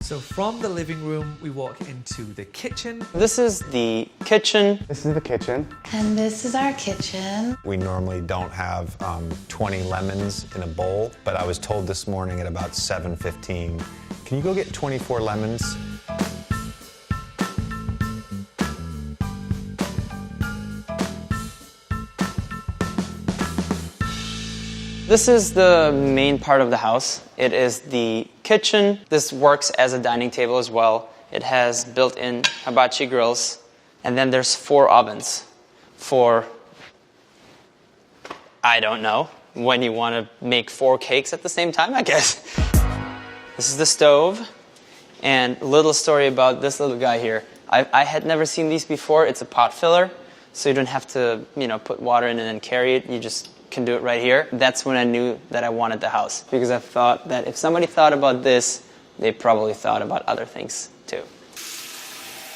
So from the living room, we walk into the kitchen. This is the kitchen. This is the kitchen. And this is our kitchen. We normally don't have 20 lemons in a bowl, but I was told this morning at about 7:15, can you go get 24 lemons? This is the main part of the house. It is the kitchen. This works as a dining table as well. It has built-in hibachi grills. And then there's 4 ovens for, I don't know, when you want to make 4 cakes at the same time, I guess. This is the stove. And a little story about this little guy here. I had never seen these before. It's a pot filler, so you don't have to, put water in and then carry it. You just can do it right here. That's when I knew that I wanted the house, because I thought that if somebody thought about this, they probably thought about other things too.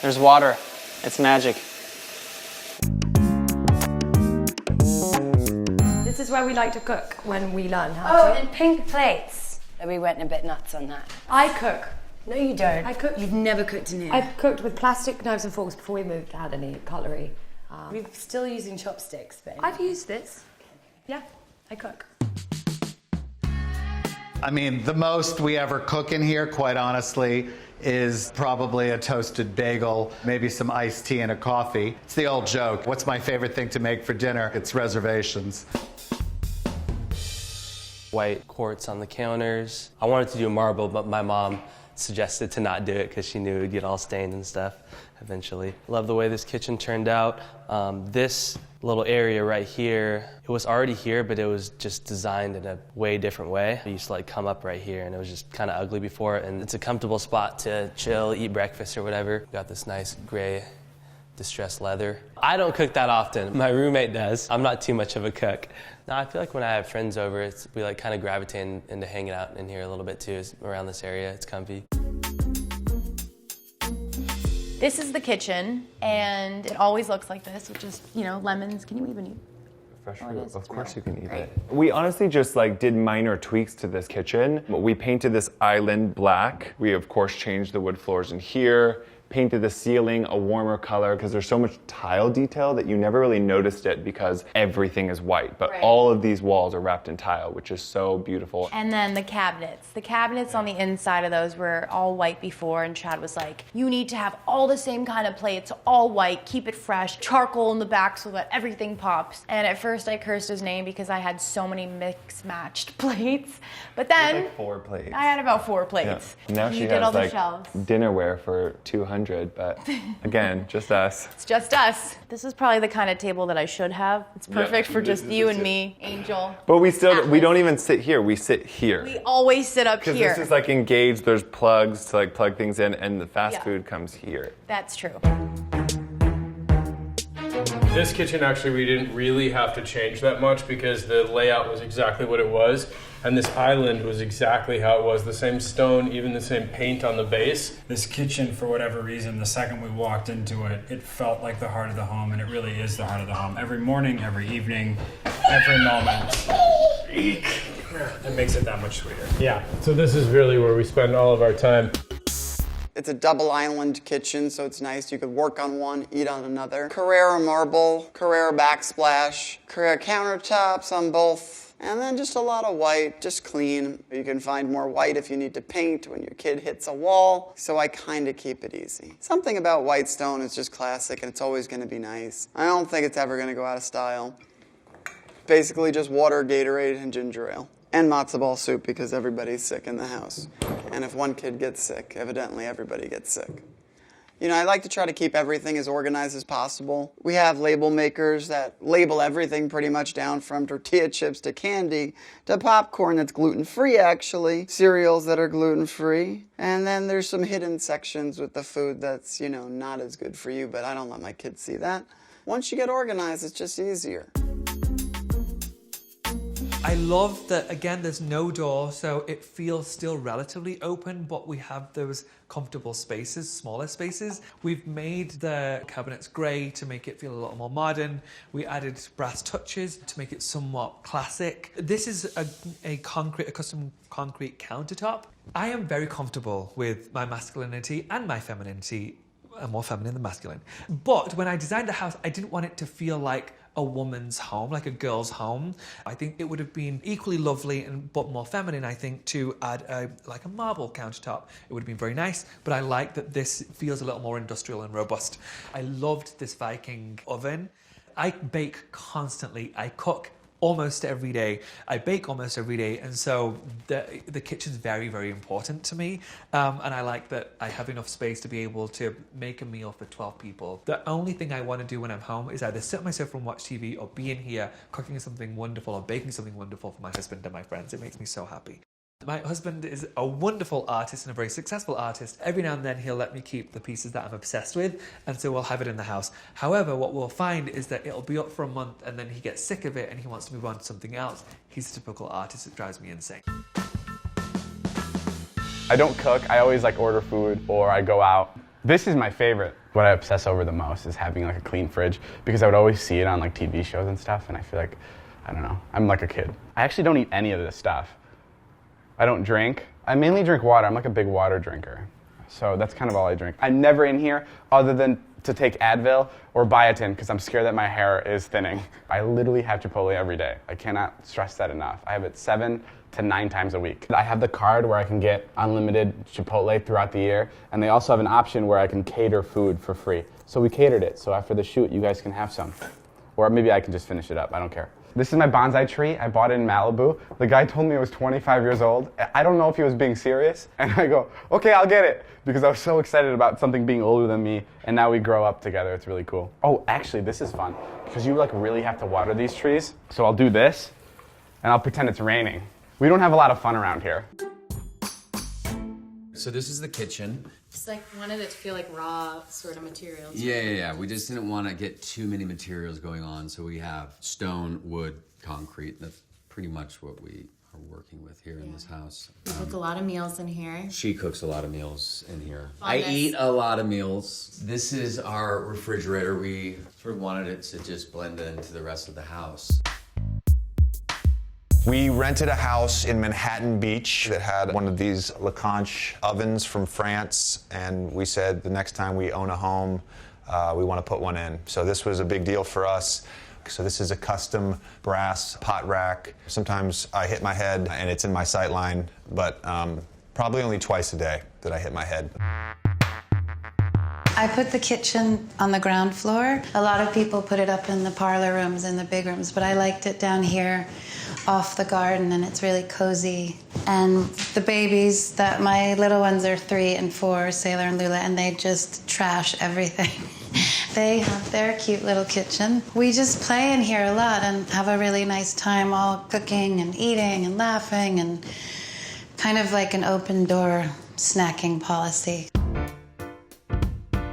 There's water. It's magic. This is where we like to cook when we learn how Oh, to. and pink plates. We went a bit nuts on that. I cook. No, you don't. I cook. You've never cooked in here. I've cooked with plastic knives and forks before we moved to had any cutlery. We're still using chopsticks, but I've used this. Yeah, I cook. I mean, the most we ever cook in here, quite honestly, is probably a toasted bagel, maybe some iced tea and a coffee. It's the old joke. What's my favorite thing to make for dinner? It's reservations. White quartz on the counters. I wanted to do marble, but my mom suggested to not do it because she knew it would get all stained and stuff eventually. Love the way this kitchen turned out. This little area right here, it was already here, but it was just designed in a way different way. I used to come up right here and it was just kind of ugly before, and it's a comfortable spot to chill, eat breakfast or whatever. Got this nice gray distressed leather. I don't cook that often. My roommate does. I'm not too much of a cook. No, I feel like when I have friends over, we kind of gravitate into hanging out in here a little bit too, around this area. It's comfy. This is the kitchen, and it always looks like this, which is, lemons. Can you even eat? Fresh Oh, it fruit, is. of course you can eat Great. it. We honestly just did minor tweaks to this kitchen. We painted this island black. We of course changed the wood floors in here, painted the ceiling a warmer color because there's so much tile detail that you never really noticed it because everything is white. But Right. all of these walls are wrapped in tile, which is so beautiful. And then the cabinets. The cabinets on the inside of those were all white before, and Chad was like, you need to have all the same kind of plates, all white, keep it fresh, charcoal in the back so that everything pops. And at first I cursed his name because I had so many mix-matched plates. But then 4 plates. I had about 4 Yeah. plates. Now You she did all has the shelves. dinnerware for 200, but again, just us. It's just us. This is probably the kind of table that I should have. It's perfect for just you and me, Angel. But we Atlas. don't even sit here. We sit here. We always sit up Because here. this is engaged, there's plugs to plug things in, and the fast Yeah. food comes here. That's true. This kitchen, actually, we didn't really have to change that much because the layout was exactly what it was. And this island was exactly how it was. The same stone, even the same paint on the base. This kitchen, for whatever reason, the second we walked into it, it felt like the heart of the home, and it really is the heart of the home. Every morning, every evening, every moment. It makes it that much sweeter. Yeah, so this is really where we spend all of our time. It's a double island kitchen, so it's nice. You could work on one, eat on another. Carrara marble, Carrara backsplash, Carrara countertops on both, and then just a lot of white, just clean. You can find more white if you need to paint when your kid hits a wall, so I kind of keep it easy. Something about white stone is just classic, and it's always going to be nice. I don't think it's ever going to go out of style. Basically just water, Gatorade, and ginger ale. And matzo ball soup because everybody's sick in the house. And if one kid gets sick, evidently everybody gets sick. I like to try to keep everything as organized as possible. We have label makers that label everything pretty much down from tortilla chips to candy to popcorn that's gluten-free actually, cereals that are gluten-free. And then there's some hidden sections with the food that's, not as good for you, but I don't let my kids see that. Once you get organized, it's just easier. I love that, again, there's no door, so it feels still relatively open, but we have those comfortable spaces, smaller spaces. We've made the cabinets grey to make it feel a lot more modern. We added brass touches to make it somewhat classic. This is a custom concrete countertop. I am very comfortable with my masculinity and my femininity. I'm more feminine than masculine. But when I designed the house, I didn't want it to feel like a woman's home, like a girl's home. I think it would have been equally lovely but more feminine, I think, to add like a marble countertop. It would have been very nice, but I like that this feels a little more industrial and robust. I loved this Viking oven. I bake constantly. I cook almost every day. I bake almost every day, and so the kitchen's very, very important to me. And I like that I have enough space to be able to make a meal for 12 people. The only thing I want to do when I'm home is either sit on my sofa and watch TV, or be in here cooking something wonderful or baking something wonderful for my husband and my friends. It makes me so happy. My husband is a wonderful artist and a very successful artist. Every now and then he'll let me keep the pieces that I'm obsessed with, and so we'll have it in the house. However, what we'll find is that it'll be up for a month and then he gets sick of it and he wants to move on to something else. He's a typical artist. It drives me insane. I don't cook. I always like order food or I go out. This is my favorite. What I obsess over the most is having like a clean fridge, because I would always see it on like TV shows and stuff, and I feel like, I don't know, I'm like a kid. I actually don't eat any of this stuff. I don't drink. I mainly drink water. I'm like a big water drinker. So that's kind of all I drink. I'm never in here other than to take Advil or biotin because I'm scared that my hair is thinning. I literally have Chipotle every day. I cannot stress that enough. I have it 7 to 9 times a week. I have the card where I can get unlimited Chipotle throughout the year, and they also have an option where I can cater food for free. So we catered it, so after the shoot you guys can have some. Or maybe I can just finish it up, I don't care. This is my bonsai tree. I bought it in Malibu. The guy told me it was 25 years old. I don't know if he was being serious. And I go, okay, I'll get it. Because I was so excited about something being older than me. And now we grow up together. It's really cool. Oh, actually, this is fun. Because you like really have to water these trees. So I'll do this, and I'll pretend it's raining. We don't have a lot of fun around here. So this is the kitchen. Just like wanted it to feel like raw sort of materials. Yeah. We just didn't want to get too many materials going on, so we have stone, wood, concrete. That's pretty much what we are working with here in this house. We cook a lot of meals in here. She cooks a lot of meals in here. Fondness. I eat a lot of meals. This is our refrigerator. We sort of wanted it to just blend into the rest of the house. We rented a house in Manhattan Beach that had one of these Leconche ovens from France, and we said the next time we own a home, we want to put one in. So this was a big deal for us. So this is a custom brass pot rack. Sometimes I hit my head and it's in my sight line, but probably only twice a day that I hit my head. I put the kitchen on the ground floor. A lot of people put it up in the parlor rooms and the big rooms, but I liked it down here off the garden, and it's really cozy. And the babies, my little ones are 3 and 4, Sailor and Lula, and they just trash everything. They have their cute little kitchen. We just play in here a lot and have a really nice time all cooking and eating and laughing, and kind of like an open door snacking policy.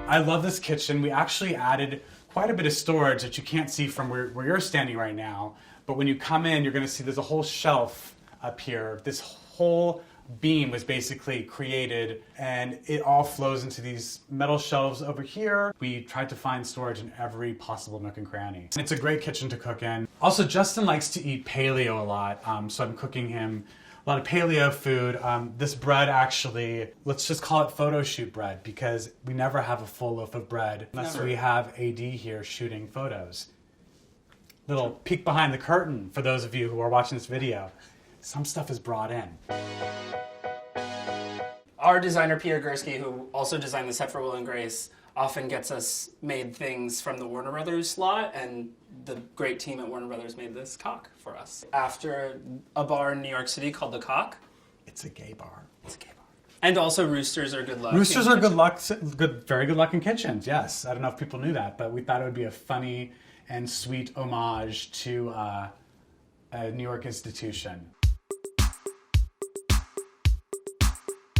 I love this kitchen. We actually added quite a bit of storage that you can't see from where you're standing right now. But when you come in, you're going to see there's a whole shelf up here. This whole beam was basically created, and it all flows into these metal shelves over here. We tried to find storage in every possible nook and cranny. It's a great kitchen to cook in. Also, Justin likes to eat paleo a lot, so I'm cooking him a lot of paleo food. This bread actually, let's just call it photo shoot bread, because we never have a full loaf of bread unless we have AD here shooting photos. Little peek behind the curtain for those of you who are watching this video. Some stuff is brought in. Our designer, Peter Gursky, who also designed the set for Will and Grace, often gets us made things from the Warner Brothers lot, and the great team at Warner Brothers made this cock for us. After a bar in New York City called The Cock. It's a gay bar. It's a gay bar. And also roosters are good luck. Roosters are very good luck in kitchens, yes. I don't know if people knew that, but we thought it would be a funny and sweet homage to a New York institution.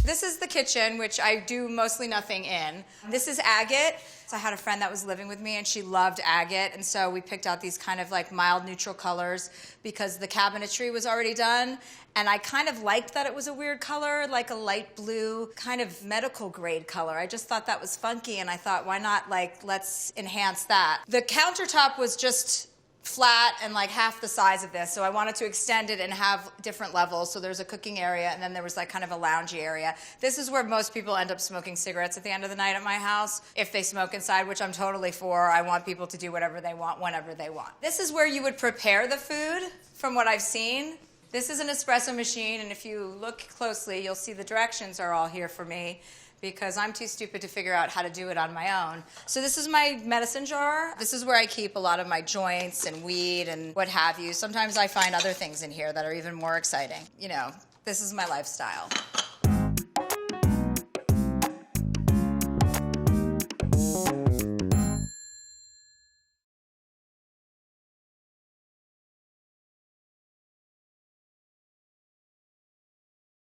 This is the kitchen, which I do mostly nothing in. This is agate. So I had a friend that was living with me and she loved agate, and so we picked out these kind of like mild neutral colors because the cabinetry was already done, and I kind of liked that it was a weird color, like a light blue, kind of medical grade color. I just thought that was funky, and I thought, why not, like, let's enhance that. The countertop was just flat and like half the size of this, so I wanted to extend it and have different levels. So there's a cooking area, and then there was like kind of a loungy area. This is where most people end up smoking cigarettes at the end of the night at my house, if they smoke inside, which I'm totally for. I want people to do whatever they want, whenever they want. This is where you would prepare the food, from what I've seen. This is an espresso machine, and if you look closely, you'll see the directions are all here for me, because I'm too stupid to figure out how to do it on my own. So this is my medicine jar. This is where I keep a lot of my joints and weed and what have you. Sometimes I find other things in here that are even more exciting. You know, this is my lifestyle.